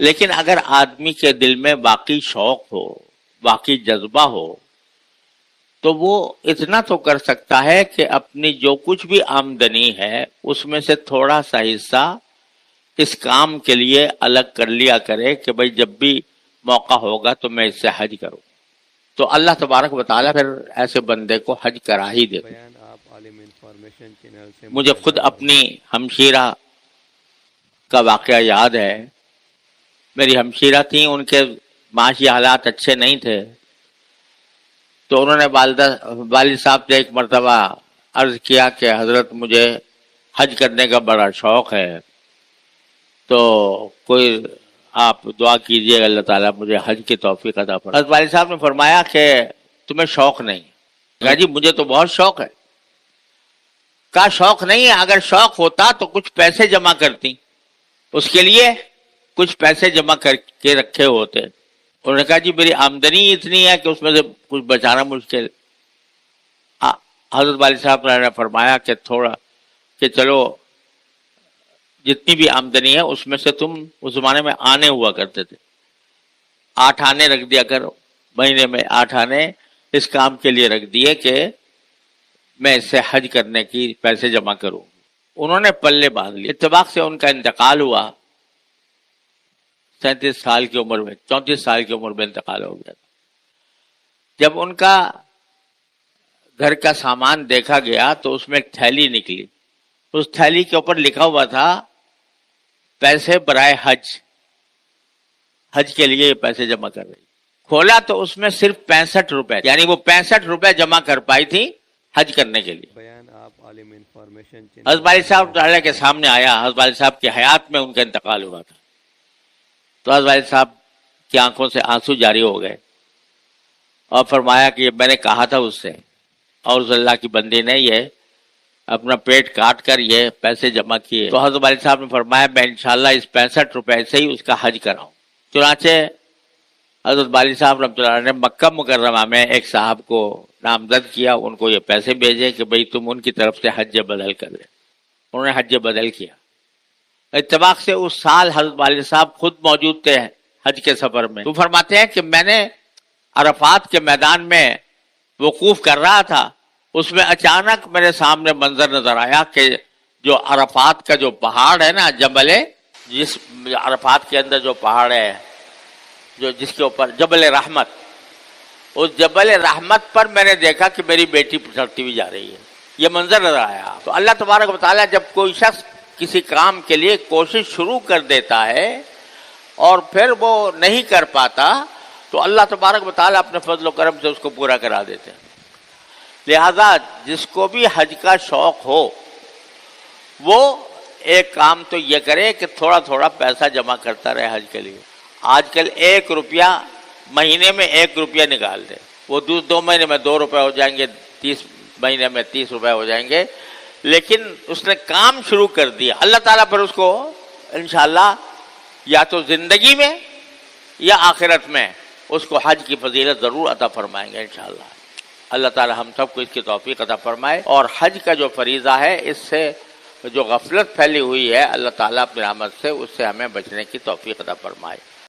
لیکن اگر آدمی کے دل میں واقعی شوق ہو، واقعی جذبہ ہو، تو وہ اتنا تو کر سکتا ہے کہ اپنی جو کچھ بھی آمدنی ہے اس میں سے تھوڑا سا حصہ اس کام کے لیے الگ کر لیا کرے کہ بھئی جب بھی موقع ہوگا تو میں اس سے حج کروں، تو اللہ تبارک و تعالیٰ پھر ایسے بندے کو حج کرا ہی دے۔ مجھے خود اپنی ہمشیرہ کا واقعہ یاد ہے۔ میری ہمشیرہ تھیں، ان کے معاشی حالات اچھے نہیں تھے، تو انہوں نے والد صاحب سے ایک مرتبہ عرض کیا کہ حضرت مجھے حج کرنے کا بڑا شوق ہے، تو کوئی آپ دعا کیجیے اللہ تعالیٰ مجھے حج کی توفیق عطا فرمائے۔ حضرت والد صاحب نے فرمایا کہ تمہیں شوق نہیں؟ کہا جی مجھے تو بہت شوق ہے۔ کہا شوق نہیں ہے، اگر شوق ہوتا تو کچھ پیسے جمع کرتی، اس کے لیے کچھ پیسے جمع کر کے رکھے ہوتے۔ انہوں نے کہا جی میری آمدنی اتنی ہے کہ اس میں سے کچھ بچانا مشکل۔ حضرت والد صاحب نے فرمایا کہ تھوڑا کہ چلو جتنی بھی آمدنی ہے اس میں سے تم اس زمانے میں آنے ہوا کرتے تھے، 8 آنے رکھ دیا کرو، مہینے میں 8 آنے اس کام کے لیے رکھ دیے کہ میں اس سے حج کرنے کی پیسے جمع کروں۔ انہوں نے پلے باندھ لیے۔ اتفاق سے ان کا انتقال ہوا، 37 سال کی عمر میں، 34 سال کی عمر میں انتقال ہو گیا۔ جب ان کا گھر کا سامان دیکھا گیا تو اس میں ایک تھیلی نکلی، اس تھیلی کے اوپر لکھا ہوا تھا پیسے برائے حج، حج کے لیے یہ پیسے جمع کر رہی۔ کھولا تو اس میں صرف 65 روپے، یعنی وہ 65 روپے جمع کر پائی تھی حج کرنے کے لیے۔ حضرت والد صاحب تعالیٰ کے سامنے آیا، حضرت والد صاحب کی حیات میں ان کا انتقال ہوا تھا، تو حضرت والد صاحب کی آنکھوں سے آنسو جاری ہو گئے اور فرمایا کہ میں نے کہا تھا اس سے، اور اس اللہ کی بندی نے یہ اپنا پیٹ کاٹ کر یہ پیسے جمع کیے۔ تو حضرت والد صاحب نے فرمایا میں انشاءاللہ اس 65 روپے سے ہی اس کا حج کراؤں۔ چنانچہ حضرت والد صاحب رحمۃ اللہ علیہ نے مکہ مکرمہ میں ایک صاحب کو نامزد کیا، ان کو یہ پیسے بھیجے کہ بھئی تم ان کی طرف سے حج بدل کر لے۔ انہوں نے حج بدل کیا۔ اتفاق سے اس سال حضرت والد صاحب خود موجود تھے حج کے سفر میں۔ وہ فرماتے ہیں کہ میں نے عرفات کے میدان میں وقوف کر رہا تھا، اس میں اچانک میرے سامنے منظر نظر آیا کہ جو عرفات کا جو پہاڑ ہے نا، جبل، جس عرفات کے اندر جو پہاڑ ہے جو جس کے اوپر جبل رحمت، اس جبل رحمت پر میں نے دیکھا کہ میری بیٹی چڑھتی ہوئی جا رہی ہے، یہ منظر نظر آیا۔ تو اللہ تبارک و تعالیٰ جب کوئی شخص کسی کام کے لیے کوشش شروع کر دیتا ہے اور پھر وہ نہیں کر پاتا تو اللہ تبارک و تعالیٰ اپنے فضل و کرم سے اس کو پورا کرا دیتے ہیں۔ لہذا جس کو بھی حج کا شوق ہو وہ ایک کام تو یہ کرے کہ تھوڑا تھوڑا پیسہ جمع کرتا رہے حج کے لیے۔ آج کل 1 روپیہ مہینے میں 1 روپیہ نکال دے، وہ 2 مہینے میں 2 روپے ہو جائیں گے، 30 مہینے میں 30 روپے ہو جائیں گے، لیکن اس نے کام شروع کر دیا، اللہ تعالیٰ پھر اس کو انشاءاللہ یا تو زندگی میں یا آخرت میں اس کو حج کی فضیلت ضرور عطا فرمائیں گے انشاءاللہ۔ اللہ تعالیٰ ہم سب کو اس کی توفیق عطا فرمائے، اور حج کا جو فریضہ ہے اس سے جو غفلت پھیلی ہوئی ہے اللہ تعالیٰ اپنی رحمت سے اس سے ہمیں بچنے کی توفیق عطا فرمائے۔